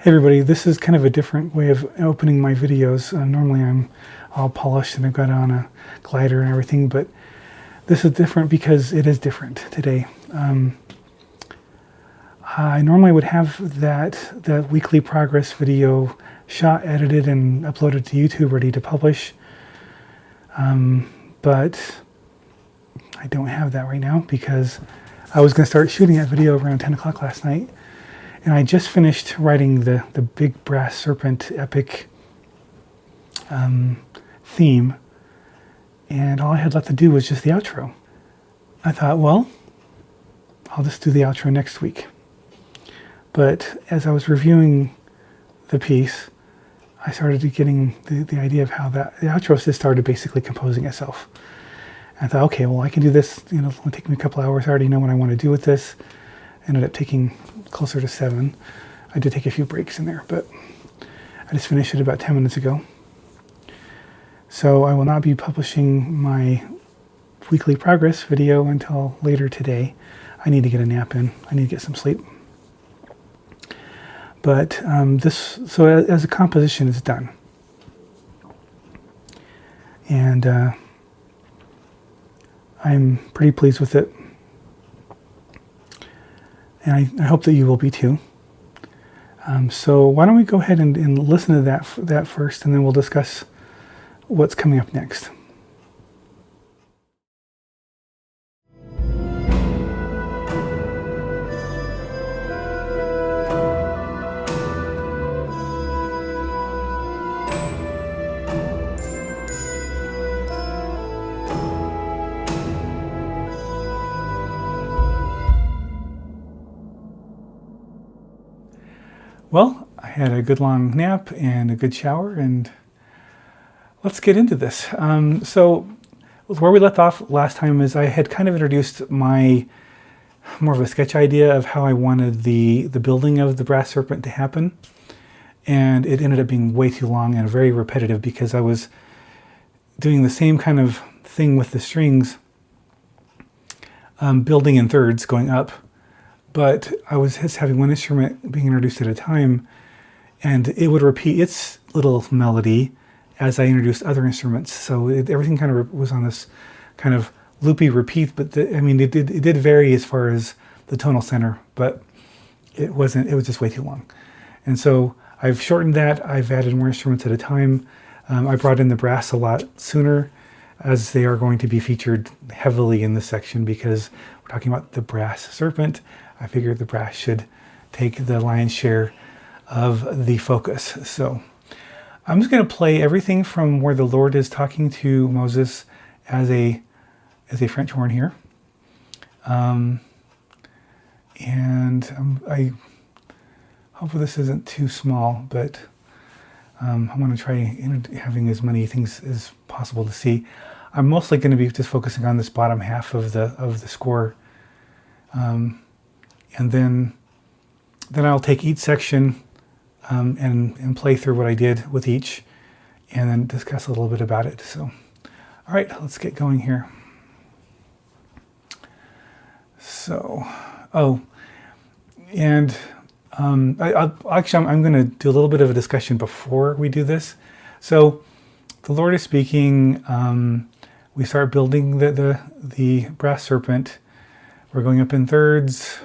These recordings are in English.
Hey everybody, this is kind of a different way of opening my videos. Normally I'm all polished and I've got on a glider and everything, but this is different because it is different today. I normally would have that weekly progress video shot, edited, and uploaded to YouTube ready to publish, but I don't have that right now because I was going to start shooting that video around 10 o'clock last night. And I just finished writing the big Brazen Serpent epic theme, and all I had left to do was just the outro. I thought, well, I'll just do the outro next week. But as I was reviewing the piece, I started getting the idea of how the outro just started basically composing itself. And I thought, okay, well, I can do this, it'll take me a couple hours. I already know what I want to do with this. Ended up taking closer to 7. I did take a few breaks in there, but I just finished it about 10 minutes ago. So I will not be publishing my weekly progress video until later today. I need to get a nap in. I need to get some sleep. But so as a composition is done. And I'm pretty pleased with it. And I hope that you will be too. So why don't we go ahead and listen to that first, and then we'll discuss what's coming up next. Well, I had a good long nap and a good shower, and let's get into this. So where we left off last time is I had kind of introduced my more of a sketch idea of how I wanted the building of the Brazen Serpent to happen. And it ended up being way too long and very repetitive because I was doing the same kind of thing with the strings, building in thirds, going up. But I was just having one instrument being introduced at a time, and it would repeat its little melody as I introduced other instruments. So everything kind of was on this kind of loopy repeat, but it did vary as far as the tonal center, but it was just way too long. And so I've shortened that. I've added more instruments at a time. I brought in the brass a lot sooner, as they are going to be featured heavily in this section because we're talking about the Brazen Serpent. I figured the brass should take the lion's share of the focus. So I'm just going to play everything from where the Lord is talking to Moses as a French horn here. And I hope this isn't too small, but I'm going to try having as many things as possible to see. I'm mostly going to be just focusing on this bottom half of the score. And then I'll take each section and play through what I did with each, and then discuss a little bit about it. So, all right, let's get going here. So, I'm going to do a little bit of a discussion before we do this. So, the Lord is speaking. We start building the Brazen Serpent. We're going up in thirds.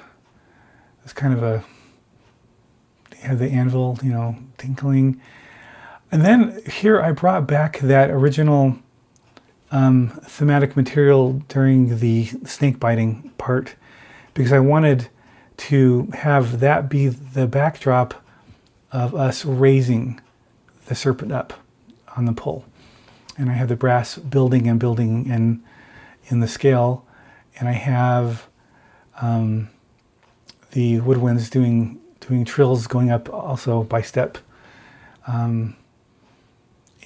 It's kind of you have the anvil, tinkling. And then here I brought back that original thematic material during the snake biting part because I wanted to have that be the backdrop of us raising the serpent up on the pole. And I have the brass building and building in the scale, and I have the woodwinds doing trills going up also by step, and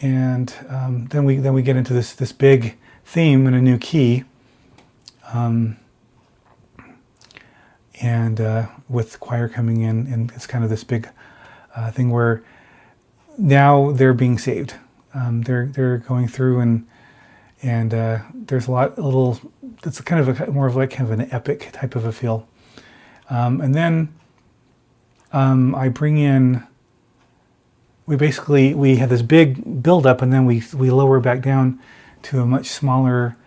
then we get into this big theme in a new key, and with choir coming in, and it's kind of this big thing where now they're being saved. They're going through and there's it's kind of more of an epic type of a feel. And then I bring in we had this big buildup, and then we lower back down to a much smaller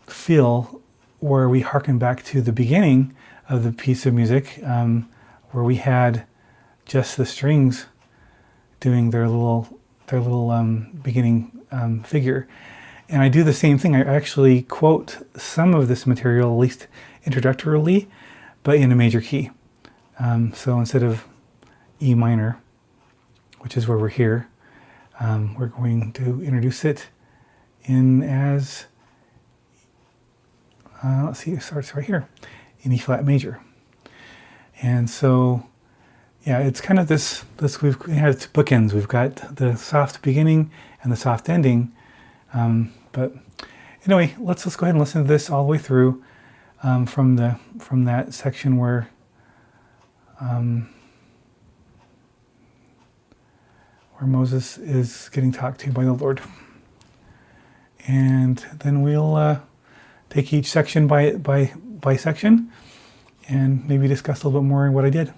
feel, where we harken back to the beginning of the piece of music, where we had just the strings doing their little beginning figure. And I do the same thing. I actually quote some of this material, at least introductorily, but in a major key. So instead of E minor, which is where we're here, we're going to introduce it in as, let's see, it starts right here, in E flat major. And so, yeah, it's kind of this we have bookends. We've got the soft beginning and the soft ending. But anyway, let's go ahead and listen to this all the way through, from that section where Moses is getting talked to by the Lord. And then we'll take each section by section and maybe discuss a little bit more what I did.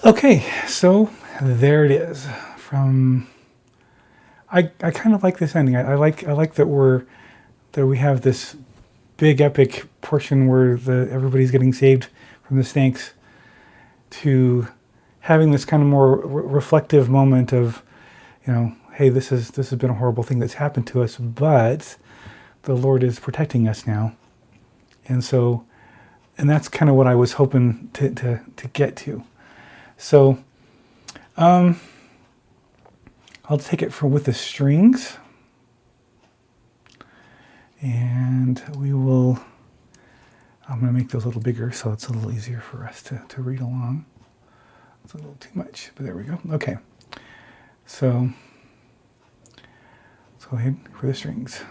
Okay, so there it is. I kind of like this ending. I like that we have this big epic portion where everybody's getting saved from the snakes, to having this kind of more reflective moment of, hey, this has been a horrible thing that's happened to us, but the Lord is protecting us now. And so, and that's kind of what I was hoping to get to. So, I'll take it with the strings, and I'm going to make those a little bigger so it's a little easier for us to read along. It's a little too much, but there we go. Okay. So, let's go ahead for the strings.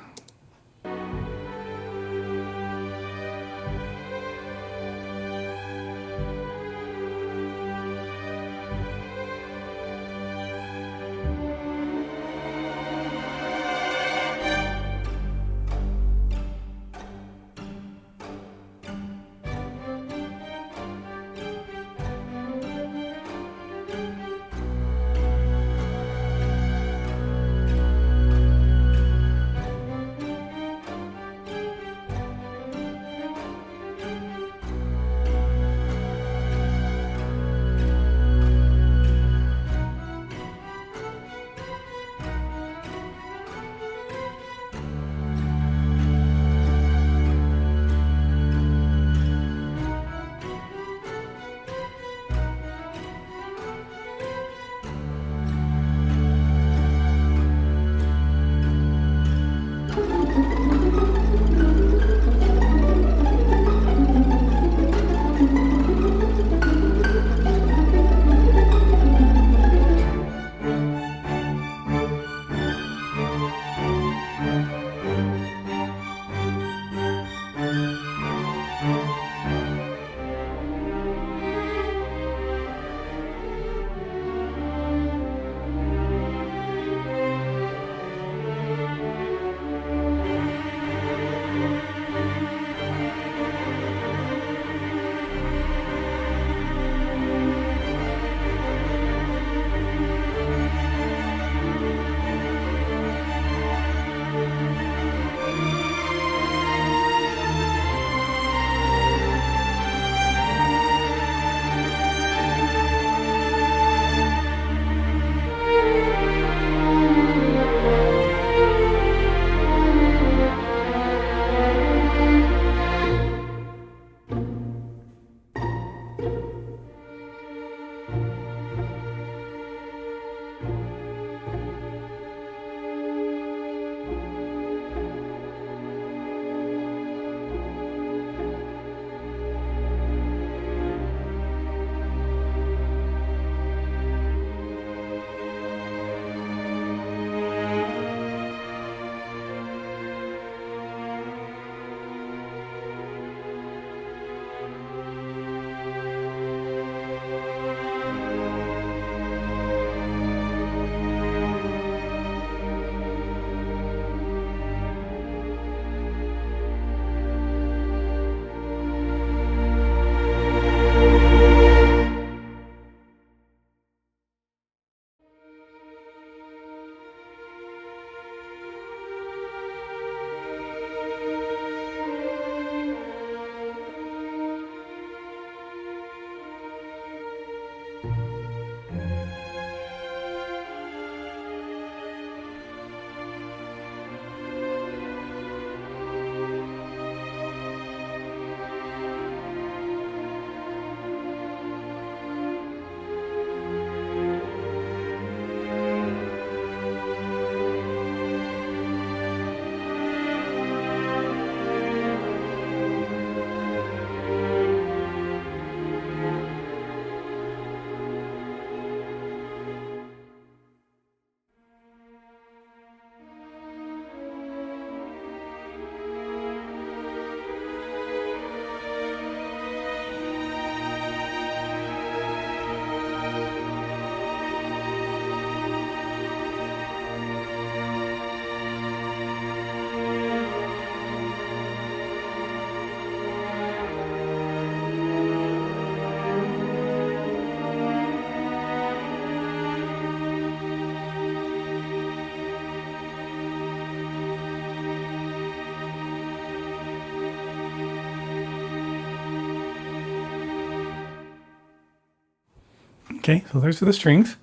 Okay, so there's the strings.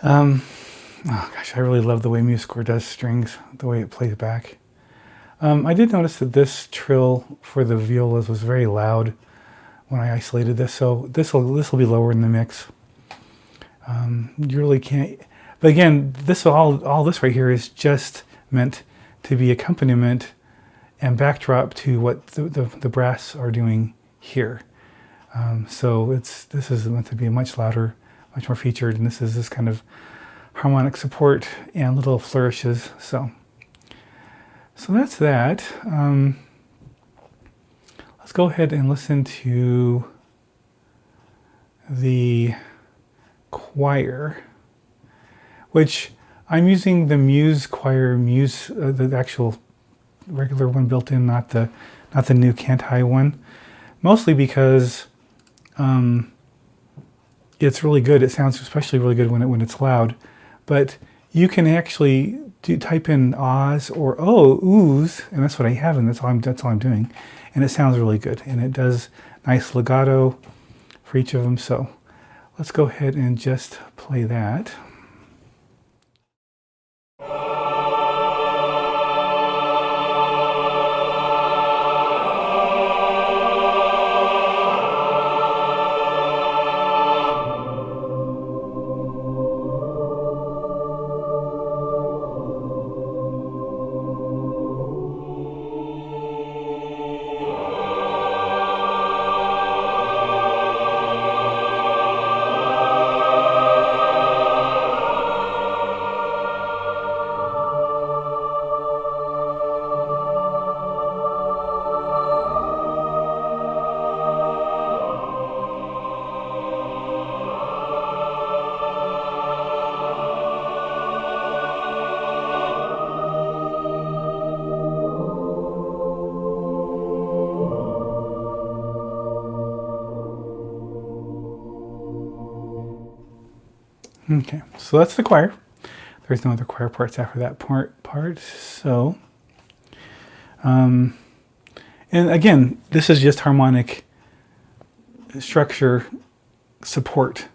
Oh gosh, I really love the way MuseScore does strings, the way it plays back. I did notice that this trill for the violas was very loud when I isolated this, so this will be lower in the mix. You really can't. But again, all this right here is just meant to be accompaniment and backdrop to what the brass are doing here. So this is meant to be much louder, much more featured, and this is this kind of harmonic support and little flourishes. So that's that. Let's go ahead and listen to the choir, which I'm using the Muse choir, the actual regular one built in, not the new Cantai one, mostly because it's really good. It sounds especially really good when it's loud. But you can actually type in ahs or oohs, and that's what I have, and that's all I'm doing, and it sounds really good, and it does nice legato for each of them. So let's go ahead and just play that. Okay, so that's the choir. There's no other choir parts after that part. So, and again, this is just harmonic structure support,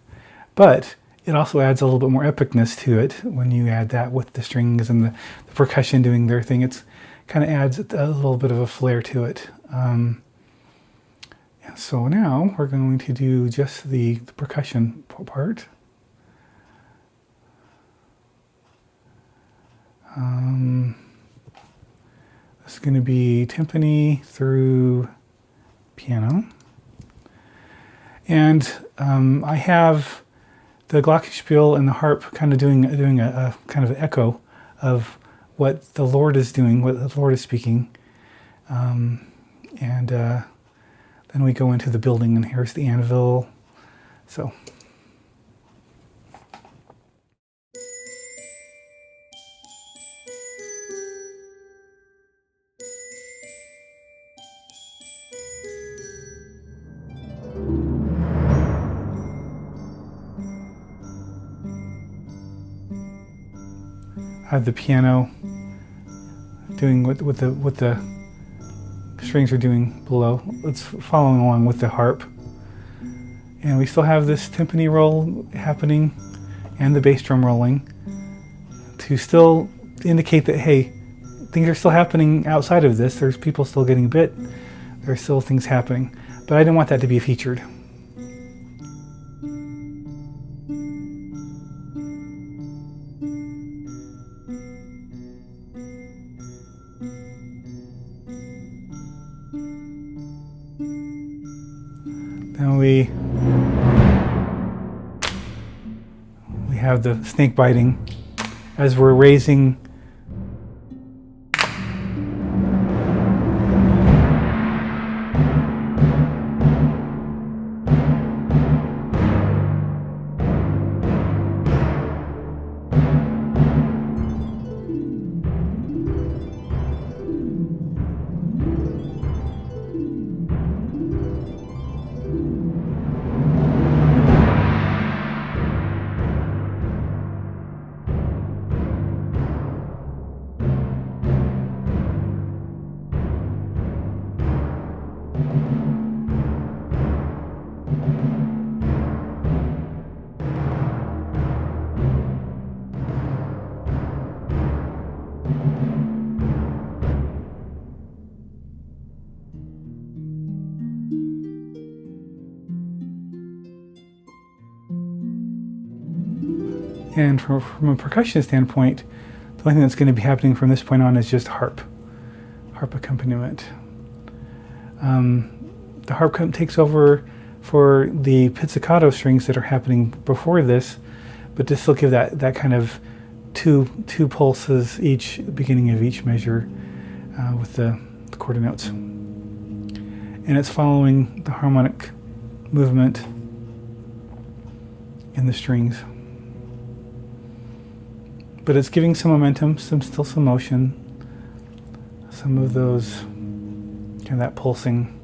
but it also adds a little bit more epicness to it when you add that with the strings and the percussion doing their thing. It's kind of adds a little bit of a flair to it. So now we're going to do just the percussion part. This is going to be timpani through piano. And I have the glockenspiel and the harp kind of doing a kind of an echo of what the Lord is doing, what the Lord is speaking. And then we go into the building, and here's the anvil. So. I have the piano doing what the strings are doing below. It's following along with the harp. And we still have this timpani roll happening and the bass drum rolling to still indicate that, hey, things are still happening outside of this. There's people still getting bit. There's still things happening. But I didn't want that to be featured. Then we have the snake biting as we're raising And from a percussion standpoint, the only thing that's going to be happening from this point on is just harp accompaniment. The harp takes over for the pizzicato strings that are happening before this, but to still give that kind of two pulses each, beginning of each measure with the quarter notes. And it's following the harmonic movement in the strings. But it's giving some momentum, still some motion, some of those, kind of that pulsing.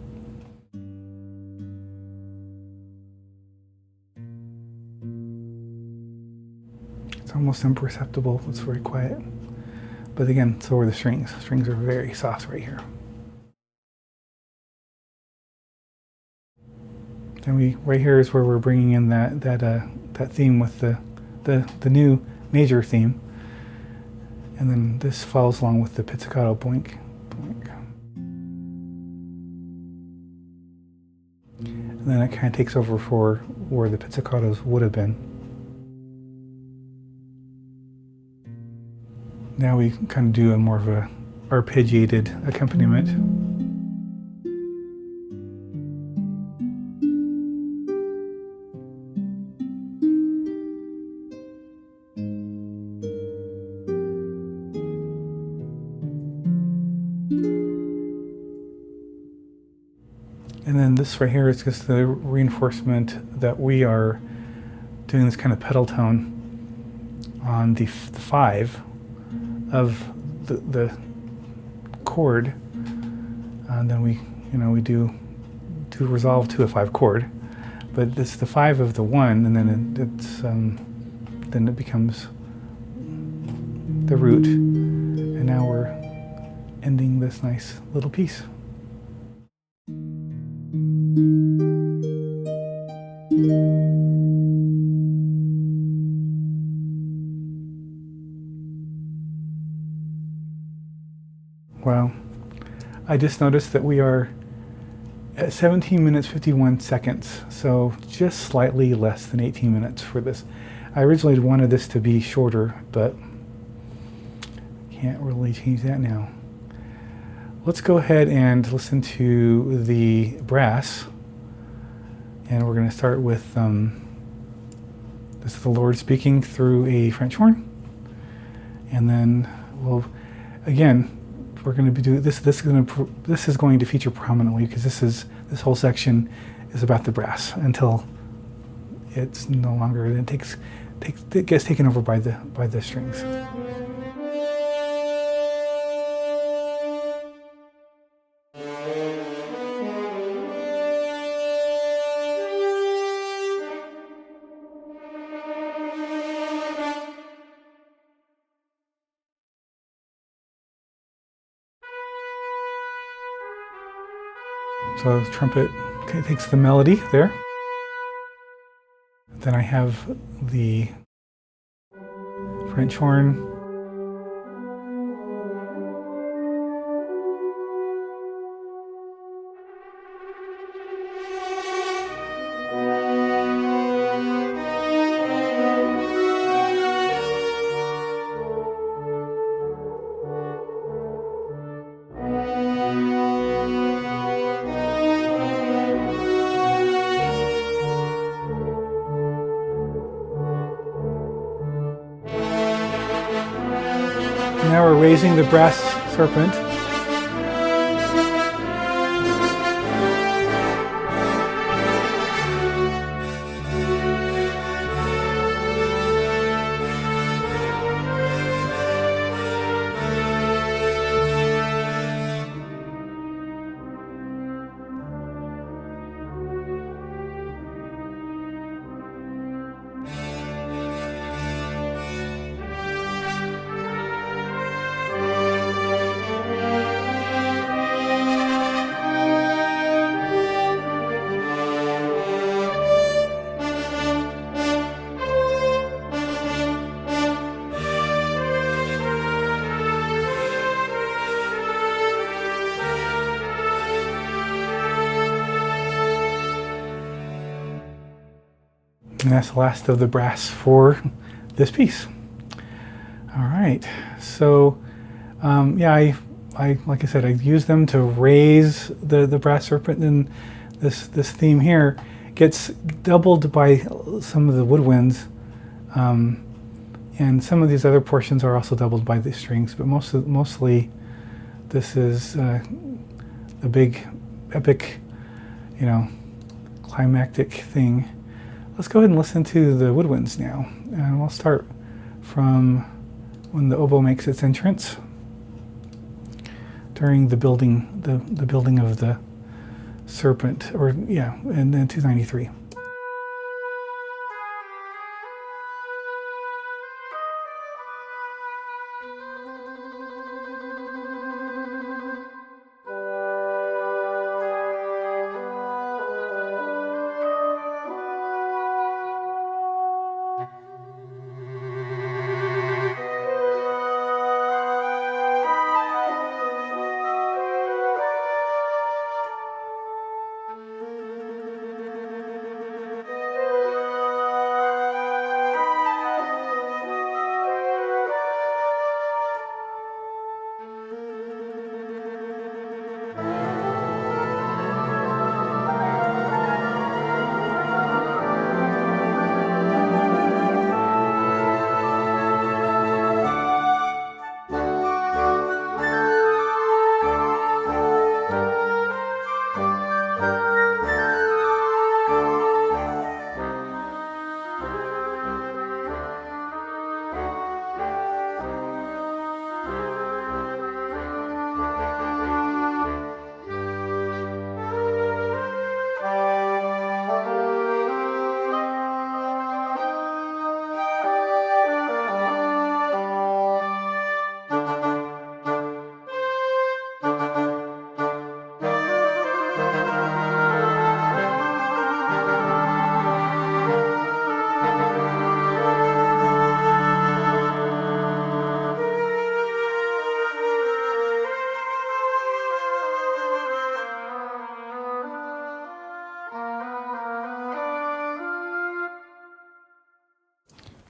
It's almost imperceptible, it's very quiet. But again, so are the strings. Strings are very soft right here. And right here is where we're bringing in that theme with the new major theme. And then this follows along with the pizzicato, boink, boink. And then it kind of takes over for where the pizzicatos would have been. Now we kind of do a more of a arpeggiated accompaniment. And then this right here is just the reinforcement that we are doing this kind of pedal tone on the 5 of the chord, and then we do resolve to a 5 chord, but it's the 5 of the 1, and then then it becomes the root, and now we're ending this nice little piece. Wow. I just noticed that we are at 17 minutes 51 seconds, so just slightly less than 18 minutes for this. I originally wanted this to be shorter, but can't really change that now. Let's go ahead and listen to the brass, and we're going to start with this is the Lord speaking through a French horn, and then we'll again. We're going to be doing this. This is going to feature prominently because this whole section is about the brass until it's no longer. It gets taken over by the strings. So the trumpet takes the melody there. Then I have the French horn. Now we're raising the brass serpent. And that's the last of the brass for this piece. All right, so yeah, I like I said, I use them to raise the brass serpent, and this theme here gets doubled by some of the woodwinds, and some of these other portions are also doubled by the strings, but mostly this is the big epic, climactic thing. Let's go ahead and listen to the woodwinds now, and we'll start from when the oboe makes its entrance during the building, the building of the serpent, or yeah, and then 293.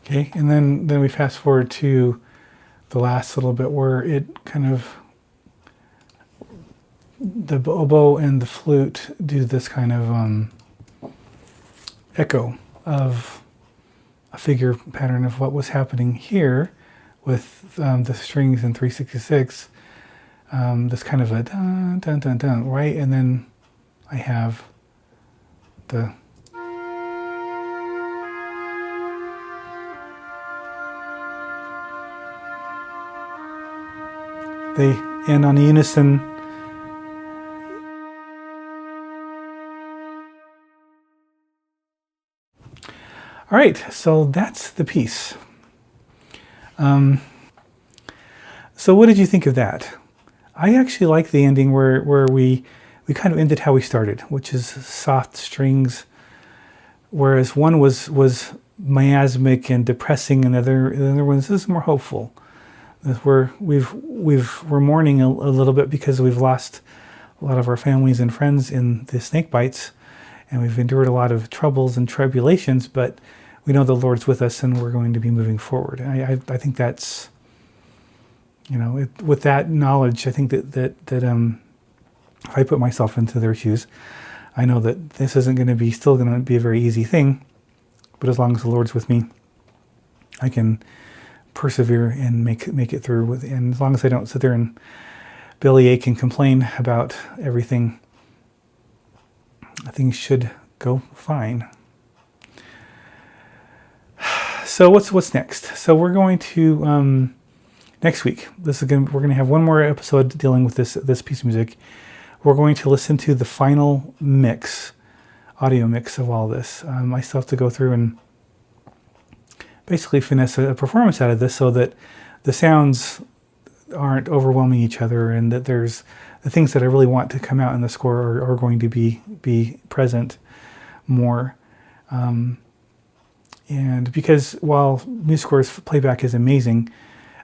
Okay, and then we fast forward to the last little bit where it kind of, the oboe and the flute do this kind of echo of a figure pattern of what was happening here with the strings in 366. This kind of a dun dun dun dun, right? And then I have the they end on a unison. All right, so that's the piece. So what did you think of that? I actually like the ending where we kind of ended how we started, which is soft strings, whereas one was miasmic and depressing, and the other one is more hopeful. We're mourning a little bit because we've lost a lot of our families and friends in the snake bites, and we've endured a lot of troubles and tribulations, but we know the Lord's with us and we're going to be moving forward. I think that's, with that knowledge, I think that if I put myself into their shoes, I know that this isn't going to be still going to be a very easy thing, but as long as the Lord's with me, I can persevere and make it through with, and as long as I don't sit there and bellyache and complain about everything, things should go fine. So what's next? So we're going to next week. We're going to have one more episode dealing with this piece of music. We're going to listen to the final mix, audio mix of all this. I still have to go through and basically finesse a performance out of this so that the sounds aren't overwhelming each other, and that there's the things that I really want to come out in the score are going to be present more. And because while MuseScore's playback is amazing,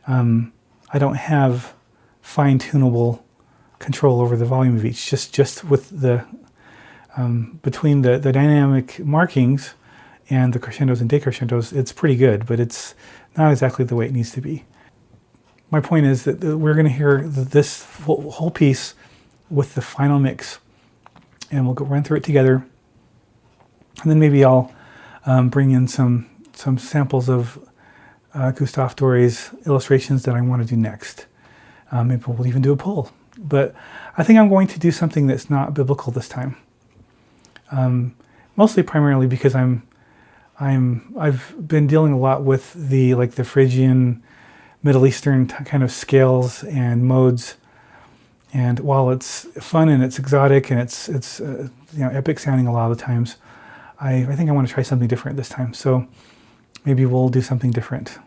I don't have fine-tunable control over the volume of each. Just with the between the dynamic markings and the crescendos and decrescendos, it's pretty good, but it's not exactly the way it needs to be. My point is that we're going to hear this whole piece with the final mix, and we'll go run through it together, and then maybe I'll bring in some samples of Gustave Doré's illustrations that I want to do next. Maybe we'll even do a poll. But I think I'm going to do something that's not biblical this time. Mostly primarily because I've been dealing a lot with the Phrygian, Middle Eastern kind of scales and modes. And while it's fun and it's exotic and it's epic sounding a lot of the times, I think I want to try something different this time. So maybe we'll do something different.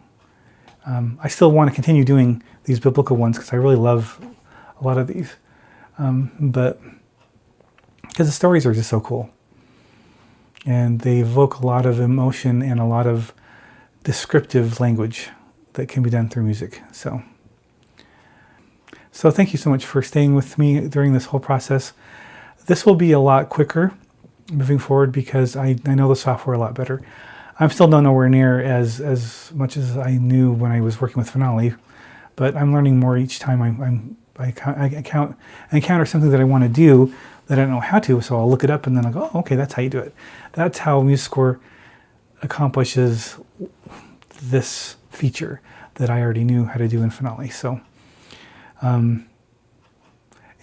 I still want to continue doing these biblical ones because I really love a lot of these. But because the stories are just so cool. And they evoke a lot of emotion and a lot of descriptive language that can be done through music. So thank you so much for staying with me during this whole process. This will be a lot quicker moving forward because I know the software a lot better. I'm still nowhere near as much as I knew when I was working with Finale, but I'm learning more each time I encounter something that I want to do that I don't know how to, so I'll look it up and then I'll go, oh, okay, that's how you do it. That's how MuseScore accomplishes this feature that I already knew how to do in Finale. So, and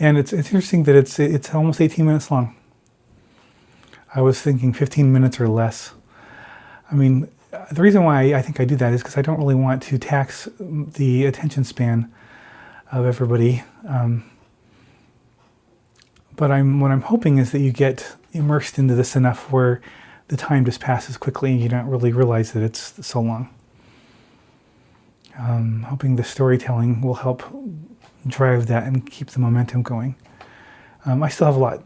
it's interesting that it's almost 18 minutes long. I was thinking 15 minutes or less. I mean, the reason why I think I do that is because I don't really want to tax the attention span of everybody. But what I'm hoping is that you get immersed into this enough where the time just passes quickly and you don't really realize that it's so long. Hoping the storytelling will help drive that and keep the momentum going. I still have a lot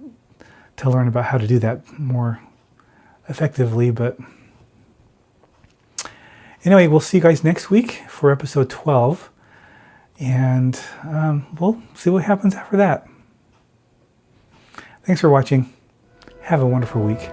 to learn about how to do that more effectively, but anyway, we'll see you guys next week for episode 12, and we'll see what happens after that. Thanks for watching. Have a wonderful week.